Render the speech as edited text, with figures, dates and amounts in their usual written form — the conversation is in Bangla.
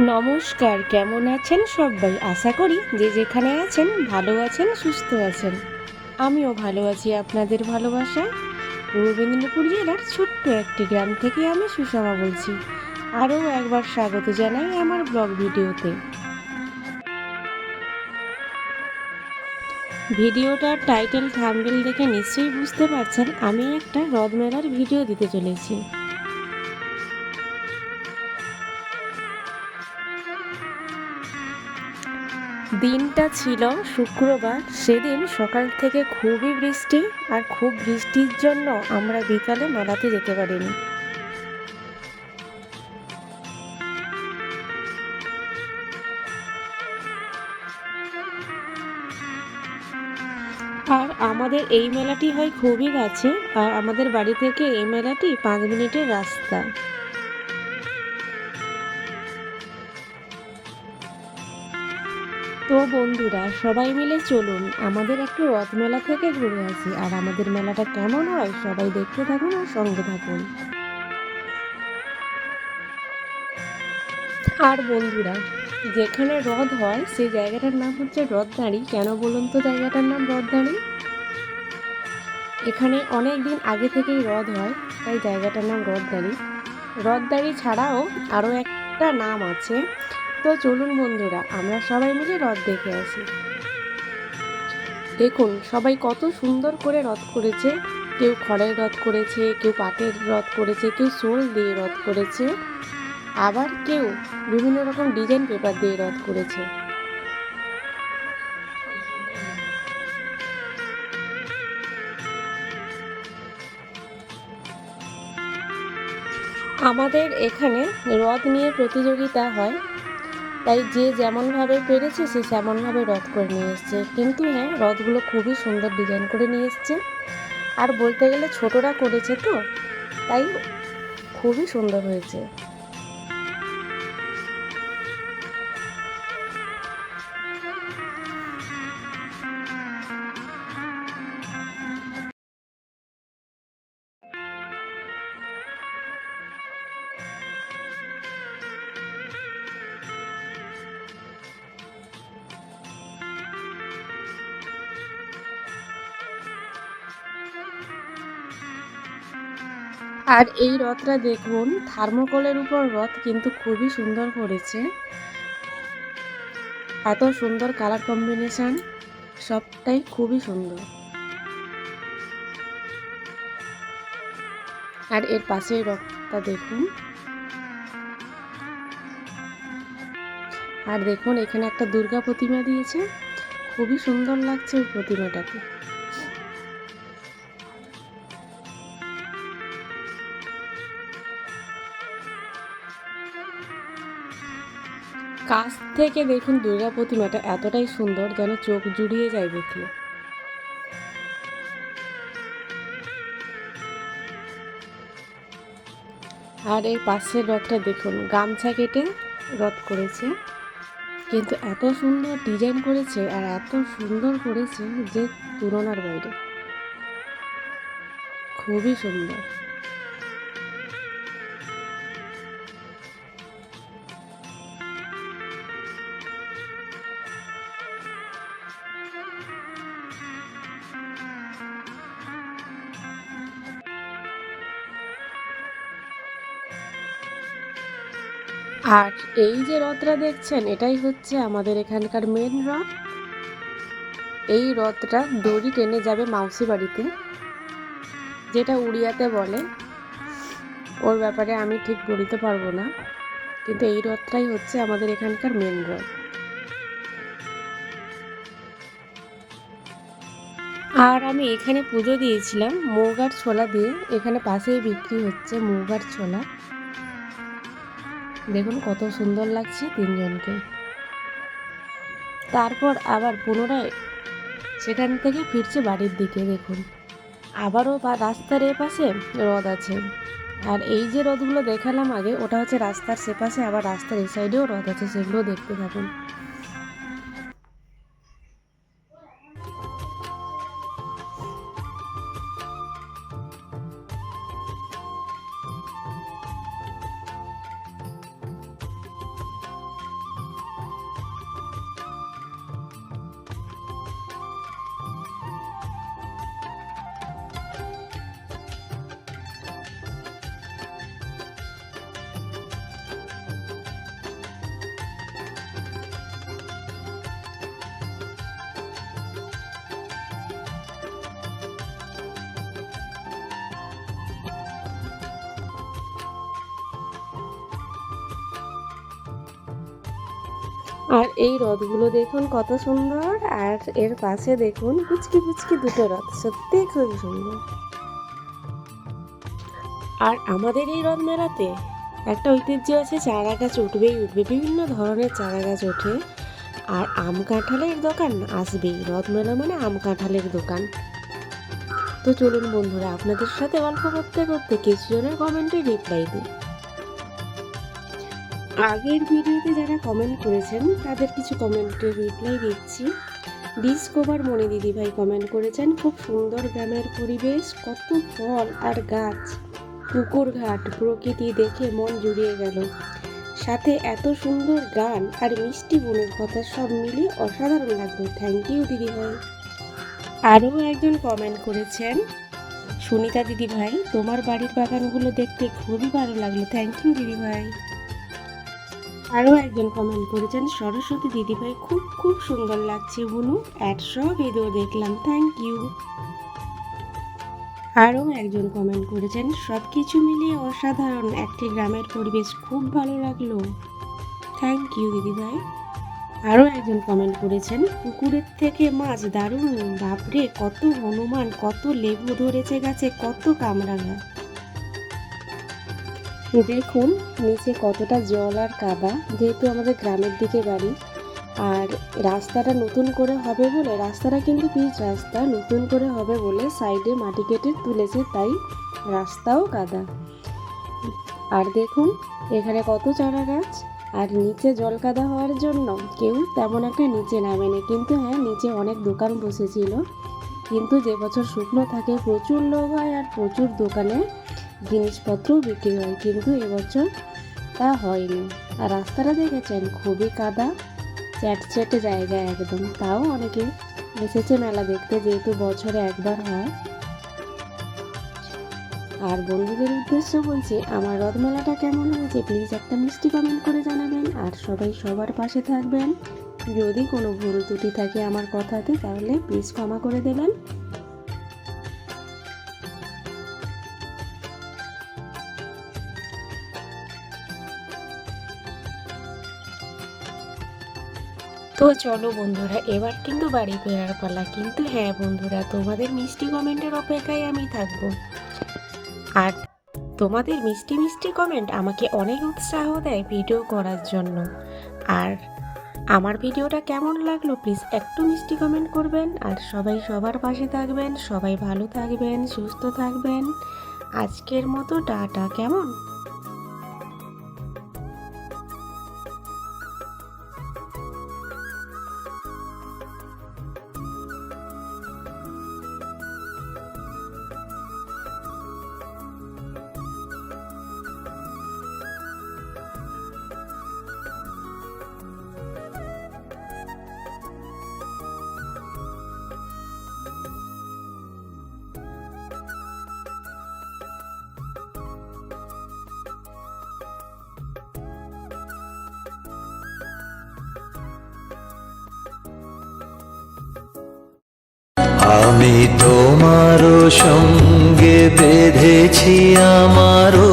নমস্কার, কেমন আছেন সবাই? আশা করি যে যেখানে আছেন ভালো আছেন, সুস্থ আছেন। আমিও ভালো আছি আপনাদের ভালোবাসায়। পূর্ব মেদিনীপুর জেলার ছোট্ট একটি গ্রাম থেকে আমি সুষমা বলছি। আরও একবার স্বাগত জানাই আমার ব্লগ ভিডিওতে। ভিডিওটার টাইটেল থাম্বনেল দেখে নিশ্চয়ই বুঝতে পারছেন আমি একটা রথ মেলার ভিডিও দিতে চলেছি। দিনটা ছিল শুক্রবার। সেদিন সকাল থেকে খুবই বৃষ্টি, আর খুব বৃষ্টির জন্য আমরা বিকালে মেলাতে যেতে পারিনি। আর আমাদের এই মেলাটি হয় খুবই কাছে, আর আমাদের বাড়ি থেকে এই মেলাটি 5 মিনিটের রাস্তা। তো বন্ধুরা, সবাই মিলে চলুন আমাদের একটু রথ মেলা থেকে ঘুরে আসি। আর আমাদের মেলাটা কেমন হয় সবাই দেখতে থাকুন আর সঙ্গে থাকুন। আর বন্ধুরা, যেখানে হ্রদ হয় সেই জায়গাটার নাম হচ্ছে রথদাঁড়ি। কেন বলুন তো জায়গাটার নাম রথদাঁড়ি? এখানে অনেক দিন আগে থেকেই হ্রদ হয়, তাই জায়গাটার নাম রথদাঁড়ি। রথদাঁড়ি ছাড়াও আরও একটা নাম আছে। তো চলুন বন্ধুরা, আমরা সবাই মিলে রথ দেখে আসি। দেখুন সবাই কত সুন্দর করে রথ করেছে। কেউ খড়ের রথ করেছে, কেউ পাটের রথ করেছে, কেউ শোল দিয়ে রথ করেছে, আবার কেউ বিভিন্ন রকম ডিজাইন পেপার দিয়ে রথ করেছে। আমাদের এখানে রথ নিয়ে প্রতিযোগিতা হয়, তাই যে যেমনভাবে পেরেছে সে তেমনভাবে রথ করে নিয়ে এসছে। কিন্তু হ্যাঁ, রথগুলো খুবই সুন্দর ডিজাইন করে নিয়ে এসছে। আর বলতে গেলে ছোটরা করেছে তো, তাই খুবই সুন্দর হয়েছে। আর এই রথটা দেখুন, থার্মোকলের উপর রথ, কিন্তু খুবই সুন্দর করেছে। এত সুন্দর কালার কম্বিনেশন, সবটাই খুবই সুন্দর। আর এর পাশের রথটা দেখুন। আর দেখুন এখানে একটা দুর্গা প্রতিমা দিয়েছে, খুবই সুন্দর লাগছে ওই প্রতিমাটাকে। কাছ থেকে দেখুন দুর্গা প্রতিমাটা এতটাই সুন্দর যেন চোখ জুড়িয়ে যায় দেখলে। আর এই পাশের রথটা দেখুন, গামছা কেটে রথ করেছে, কিন্তু এত সুন্দর ডিজাইন করেছে আর এত সুন্দর করেছে যে তুলনার বাইরে, খুবই সুন্দর। আর এই যে রথটা দেখছেন, এটাই হচ্ছে আমাদের এখানকার মেন রথ। এই রথটা দড়ি টেনে যাবে মাউসি বাড়িতে, যেটা উড়িয়াতে বলে। ওর ব্যাপারে আমি ঠিক বলতে পারবো না, কিন্তু এই রথটাই হচ্ছে আমাদের এখানকার মেন রথ। আর আমি এখানে পুজো দিয়েছিলাম মুগ আর ছোলা দিয়ে। এখানে পাশেই বিক্রি হচ্ছে মুগ আর ছোলা। দেখুন কত সুন্দর লাগছে তিনজনকে। তারপর আবার পুনরায় সেখান থেকে ফিরছে বাড়ির দিকে। দেখুন আবারও রাস্তার এপাশে রথ আছে। আর এই যে রথগুলো দেখালাম আগে, ওটা হচ্ছে রাস্তার সেপাশে, আবার রাস্তার এই সাইডেও রথ আছে, সেগুলো দেখতে থাকুন। আর এই রথগুলো দেখুন কত সুন্দর, আর এর পাশে দেখুন পুচকি পুচকি দুটো রথ, সত্যিই খুব সুন্দর। আর আমাদের এই রথ মেলাতে একটা ঐতিহ্য আছে, চারা গাছ উঠবেই উঠবে, বিভিন্ন ধরনের চারা গাছ ওঠে। আর আম কাঁঠালের দোকান আসবেই, রথ মেলা মানে আম কাঁঠালের দোকান। তো চলুন বন্ধুরা, আপনাদের সাথে গল্প করতে করতে কিছু জনের কমেন্টে রিপ্লাই দিই। আগের ভিডিওতে যারা কমেন্ট করেছেন তাদের কিছু কমেন্টের রিপ্লাই দিচ্ছি। ডিসকভার মনি দিদিভাই কমেন্ট করেছেন, খুব সুন্দর গ্রামের পরিবেশ, কত ফল আর গাছ, পুকুর ঘাট, প্রকৃতি দেখে মন জুড়িয়ে গেল, সাথে এত সুন্দর গান আর মিষ্টি বোনের কথা, সব মিলিয়ে অসাধারণ লাগলো। থ্যাংক ইউ দিদিভাই। আরও একজন কমেন্ট করেছেন, সুনিতা দিদিভাই তোমার বাড়ির বাগানগুলো দেখতে খুবই ভালো লাগলো। থ্যাংক ইউ দিদিভাই। আরও একজন কমেন্ট করেছেন, সরস্বতী দিদিভাই খুব খুব সুন্দর লাগছে বুনু, সব ভিডিও দেখলাম। Thank you. আরও একজন কমেন্ট করেছেন, সব কিছু মিলিয়ে অসাধারণ একটি গ্রামের পরিবেশ, খুব ভালো লাগলো। থ্যাংক ইউ দিদিভাই। আরও একজন কমেন্ট করেছেন, পুকুরের থেকে মাছ দারুণ, বাপরে কত হনুমান, কত লেবু ধরেছে গাছে, কত কামরাঙা। দেখুন নিচে কতটা জল আর কাদা, যেহেতু আমাদের গ্রামের দিকে বাড়ি। আর রাস্তাটা নতুন করে হবে বলে, রাস্তাটা কিন্তু পিচ রাস্তা, নতুন করে হবে বলে সাইডে মাটি কেটে তুলেছে, তাই রাস্তাও কাদা। আর দেখুন এখানে কত চারা গাছ, আর নিচে জল কাদা হওয়ার জন্য কেউ তেমন একটা নিচে নামেনি, কিন্তু হ্যাঁ নিচে অনেক দোকান বসেছিল। কিন্তু যে বছর শুকনো থাকে প্রচুর লোক হয় আর প্রচুর দোকানে জিনিসপত্র বিক্রি হয়, কিন্তু এবছর তা হয়নি। আর রাস্তাটা দেখেছেন খুবই কাদা, চ্যাটচ্যাটে জায়গা একদম, তাও অনেকে এসেছে মেলা দেখতে, যেহেতু বছরে একবার হয়। আর বন্ধুদের উদ্দেশ্য বলছি, আমার রথ মেলাটা কেমন হয়েছে প্লিজ একটা মিষ্টি কমেন্ট করে জানাবেন, আর সবাই সবার পাশে থাকবেন। যদি কোনো ভুল ত্রুটি থাকে আমার কথাতে তাহলে প্লিজ ক্ষমা করে দেবেন। তো চলো বন্ধুরা, এবার কিন্তু বাড়ি ফেরার পালা, কিন্তু হ্যাঁ বন্ধুরা তোমাদের মিষ্টি কমেন্টের অপেক্ষায় আমি থাকবো। আর তোমাদের মিষ্টি মিষ্টি কমেন্ট আমাকে অনেক উৎসাহ দেয় ভিডিও করার জন্য। আর আমার ভিডিওটা কেমন লাগলো প্লিজ একটু মিষ্টি কমেন্ট করবেন। আর সবাই সবার পাশে থাকবেন, সবাই ভালো থাকবেন, সুস্থ থাকবেন। আজকের মতো টাটা, কেমন? আমি তোমারও সঙ্গে বেঁধেছি আমারও